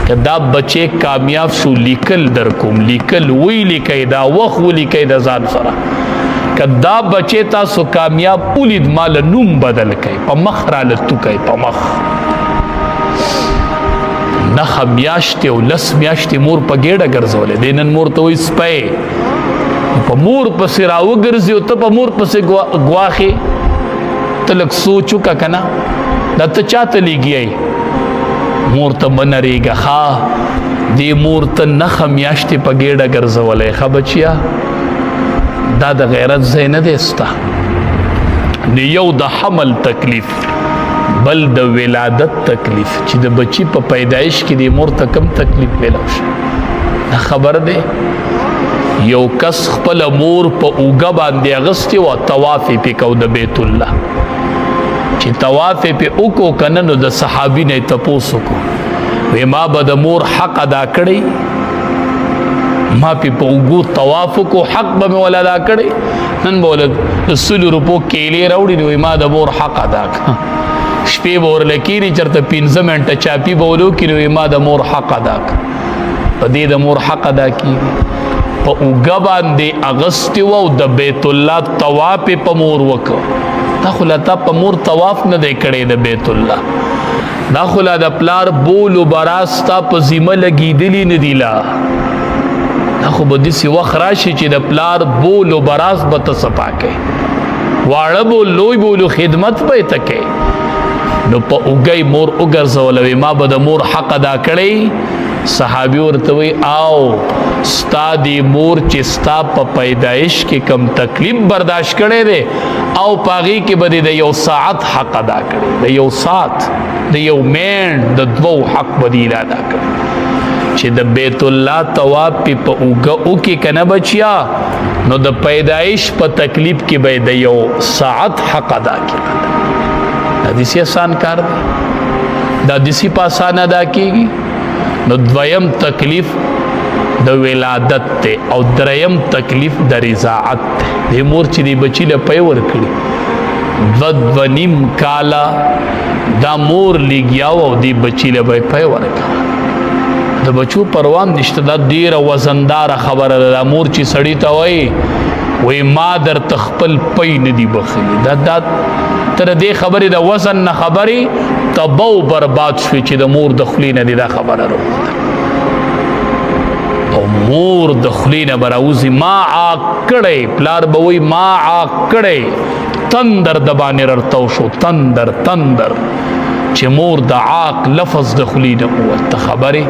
که دا بچے کامیاب شو لیکل در کوم لیکل وی لیکي دا وخت ولیکي د ځان سره که دا بچے تاسو کامیاب ولید مال نوم بدل کوي په مخ را لتو کوي په مخ نخ میاشتې او لس میاشتې مور په ګېډه ګرځولې دی نن مور ته وایي سپی په مور پسې راوګرځي او ته په مور پسې ګواښې ته لږ سوچ وکړه که نه دا ته چاته لېږي مور ته مه نرېږه ښه دې مور ته نښه میاشتې په ګېډه ګرځولی ښه بچیا دا د غیرت ځای نه دی ستا نو یو د حمل تکلیف بل د ولادت تکلیف چې د بچی په پیدایش کې د مور ته کم تکلیف میلاو شي دا خبر دی یو کس خپل مور په اوږه باندې اغستې وه طواف یې پې کو د بیت الله چې طواف یې پې وکړو که نه نو د صحابي نه یې تپوس وکړو وی ما به د مور حق ادا کړی ما پې په اوږو طواف وکړو حق به مې ول ادا کړی نن به ول د 100 روپو کیلې راوړي نو ما د مور حق ادا کړه شپې به ورله کېني چېرته 15 منټه چاپي به ولو کړي نو ما د مور حق ادا کړه په دې د مور حق ادا کېږي په اوږه باندې اغستې وه او د بیت الله طواف یې په مور وکړه دا خو لا تا په مور طواف نه دی کړی د بیت الله دا خو لا د پلار بول و براز تا په ذمه لګېدلي نه دي لا دا خو به داسې وخت راشي چې د پلار بول و براز به ته صفا کوې واړه بول لوی بولو خدمت به یې ته کوې نو په اوږه مور وګرځوله ما به د مور حق ادا کړی صحابي ورته وی او ستا دی مور چې ستا په پیدایش کې کم تکلیف برداشت کړی دی او په هغې کې به د یو ساعت حق ادا کړی د یو ساعت د یو مینډ د 2 حق به دی ادا کړی چې د بیت الله طواف پې په اوږه وکړي که نه بچیا نو د پیدایش په تکلیف کې به د یو ساعت حق ادا کړي دا داسې آسان کار دی دا داسې په آسان ادا کېږي نو دویم تکلیف د ولادت دی او دریم تکلیف د رضاعت دی د مور چې دی بچي له پی ورکړي 2.5 کاله دا مور لګیا و او دی بچي له به پی ورکړه د بچو پروام نشته دا ډېره وزنداره خبره ده دا مور چې سړي ته وایي ما درته خپل پی نه دي بخلي دا تر دې خبرې د وزن نه خبرې تباو برباد شوي چې د مور د خولې نه دي دا خبره راووته او مور د خولې نه به راوځي ما عاق کړی پلار به وایي ما عاق کړی تندر د باندې ررتو شو تندر چې مور د عاق لفظ د خولې نه ووت ته خبرې